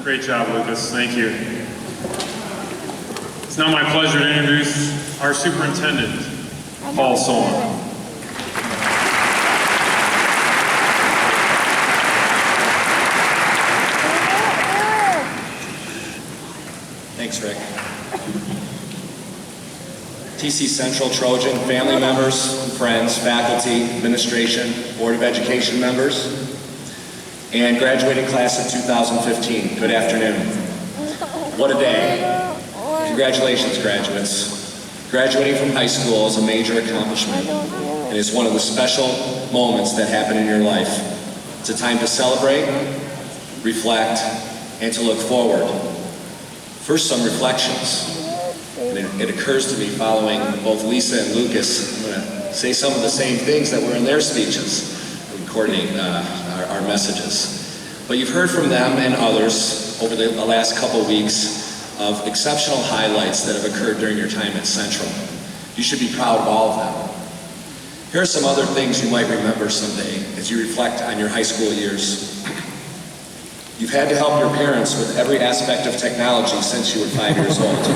Great job, Lucas. Thank you. It's now my pleasure to introduce our superintendent, Paul Solon. Thanks, Rick. TC Central Trojan, family members, friends, faculty, administration, Board of Education members, and graduating class of 2015. Good afternoon. What a day. Congratulations, graduates. Graduating from high school is a major accomplishment and is one of the special moments that happen in your life. It's a time to celebrate, reflect, and to look forward. First, some reflections. And it occurs to me following both Lisa and Lucas, I'm going to say some of the same things that were in their speeches and coordinate our messages. But you've heard from them and others over the last couple weeks of exceptional highlights that have occurred during your time at Central. You should be proud of all of them. Here are some other things you might remember someday as you reflect on your high school years. You've had to help your parents with every aspect of technology since you were 5 years old.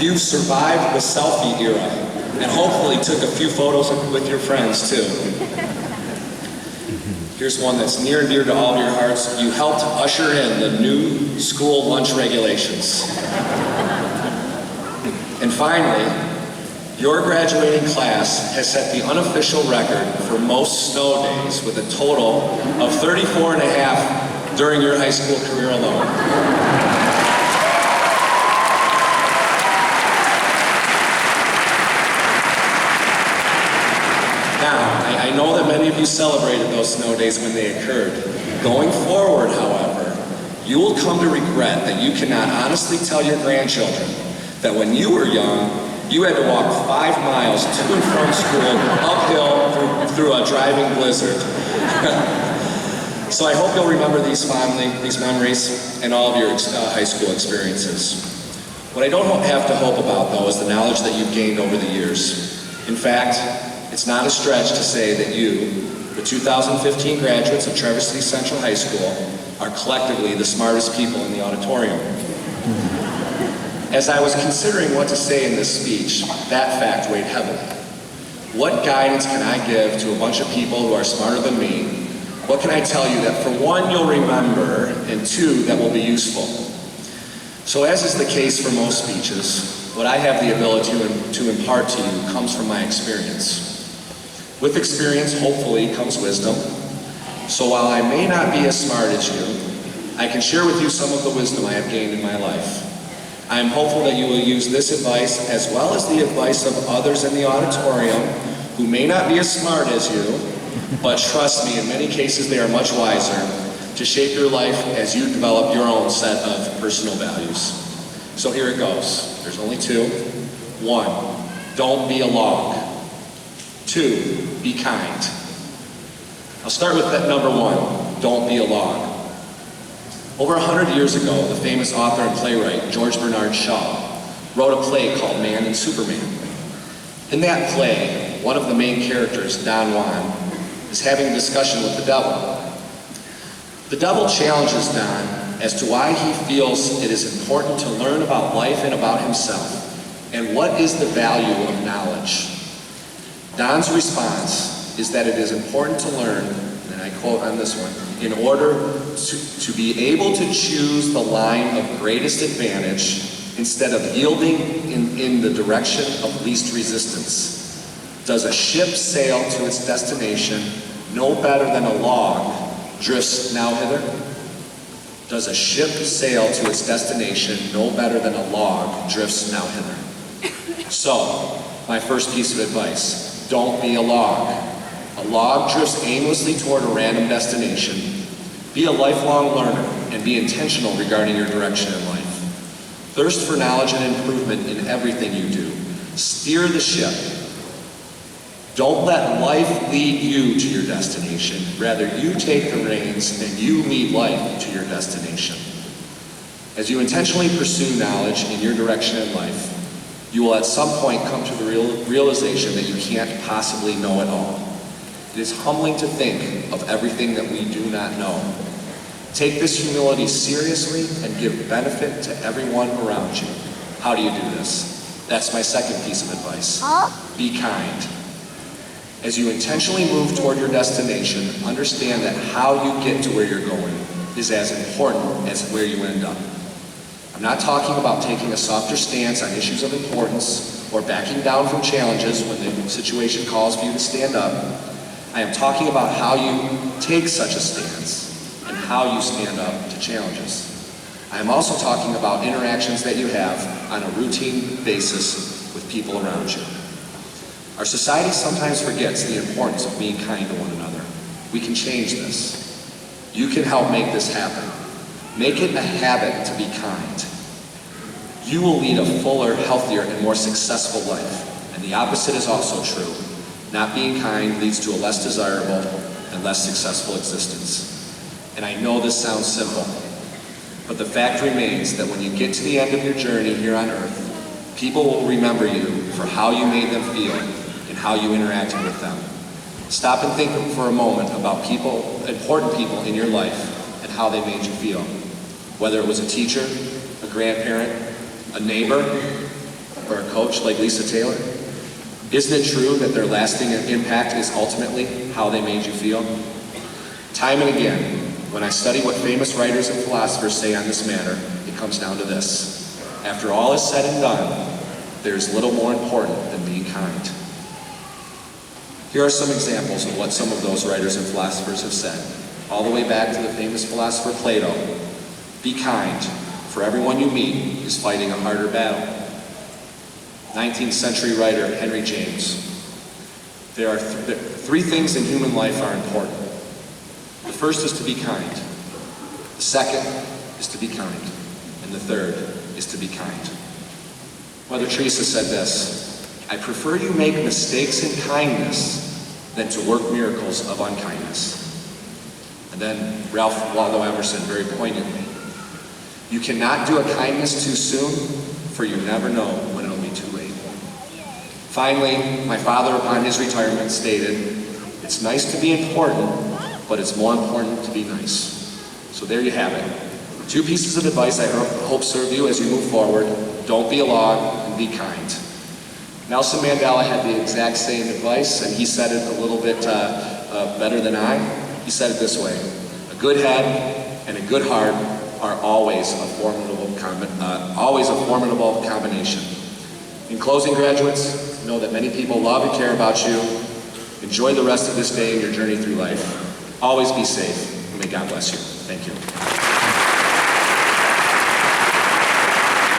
You've survived the selfie era and hopefully took a few photos with your friends too. Here's one that's near and dear to all of your hearts. You helped usher in the new school lunch regulations. And finally, your graduating class has set the unofficial record for most snow days with a total of 34 and a half during your high school career alone. Now, I know that many of you celebrated those snow days when they occurred. Going forward, however, you will come to regret that you cannot honestly tell your grandchildren that when you were young, you had to walk 5 miles to and from school, uphill through a driving blizzard. So I hope you'll remember these fondly, these memories, and all of your high school experiences. What I don't have to hope about, though, is the knowledge that you've gained over the years. In fact, it's not a stretch to say that you, the 2015 graduates of Traverse City Central High School, are collectively the smartest people in the auditorium. As I was considering what to say in this speech, that fact weighed heavily. What guidance can I give to a bunch of people who are smarter than me? What can I tell you that for one, you'll remember, and two, that will be useful? So as is the case for most speeches, what I have the ability to impart to you comes from my experience. With experience, hopefully, comes wisdom. So while I may not be as smart as you, I can share with you some of the wisdom I have gained in my life. I am hopeful that you will use this advice as well as the advice of others in the auditorium who may not be as smart as you, but trust me, in many cases they are much wiser, to shape your life as you develop your own set of personal values. So here it goes. There's only two. 1, don't be a log. 2, be kind. I'll start with that number 1, don't be a log. Over 100 years ago, the famous author and playwright George Bernard Shaw wrote a play called Man and Superman. In that play, one of the main characters, Don Juan, is having a discussion with the devil. The devil challenges Don as to why he feels it is important to learn about life and about himself, and what is the value of knowledge. Don's response is that it is important to learn, and I quote on this one, in order to be able to choose the line of greatest advantage instead of yielding in the direction of least resistance. Does a ship sail to its destination no better than a log drifts now hither? Does a ship sail to its destination no better than a log drifts now hither? So, my first piece of advice, don't be a log. A log drifts aimlessly toward a random destination. Be a lifelong learner and be intentional regarding your direction in life. Thirst for knowledge and improvement in everything you do. Steer the ship. Don't let life lead you to your destination. Rather, you take the reins and you lead life to your destination. As you intentionally pursue knowledge in your direction in life, you will at some point come to the realization that you can't possibly know it all. It is humbling to think of everything that we do not know. Take this humility seriously and give benefit to everyone around you. How do you do this? That's my second piece of advice. Be kind. As you intentionally move toward your destination, understand that how you get to where you're going is as important as where you end up. I'm not talking about taking a softer stance on issues of importance or backing down from challenges when the situation calls for you to stand up. I am talking about how you take such a stance and how you stand up to challenges. I am also talking about interactions that you have on a routine basis with people around you. Our society sometimes forgets the importance of being kind to one another. We can change this. You can help make this happen. Make it a habit to be kind. You will lead a fuller, healthier, and more successful life. And the opposite is also true. Not being kind leads to a less desirable and less successful existence. And I know this sounds simple, but the fact remains that when you get to the end of your journey here on earth, people will remember you for how you made them feel and how you interacted with them. Stop and think for a moment about people, important people in your life and how they made you feel. Whether it was a teacher, a grandparent, a neighbor, or a coach like Lisa Taylor. Isn't it true that their lasting impact is ultimately how they made you feel? Time and again, when I study what famous writers and philosophers say on this matter, it comes down to this. After all is said and done, there is little more important than being kind. Here are some examples of what some of those writers and philosophers have said, all the way back to the famous philosopher Plato. Be kind, for everyone you meet is fighting a harder battle. 19th century writer Henry James. There are three things in human life are important. The first is to be kind. The second is to be kind. And the third is to be kind. Mother Teresa said this, I prefer you make mistakes in kindness than to work miracles of unkindness. And then Ralph Waldo Emerson very poignantly, you cannot do a kindness too soon, for you never know when it'll be too late. Finally, my father upon his retirement stated, it's nice to be important, but it's more important to be nice. So there you have it. Two pieces of advice I hope serve you as you move forward. Don't be a log and be kind. Nelson Mandela had the exact same advice, and he said it a little bit better than I. He said it this way, a good head and a good heart are always a formidable combination. In closing, graduates, know that many people love and care about you. Enjoy the rest of this day and your journey through life. Always be safe, and may God bless you. Thank you.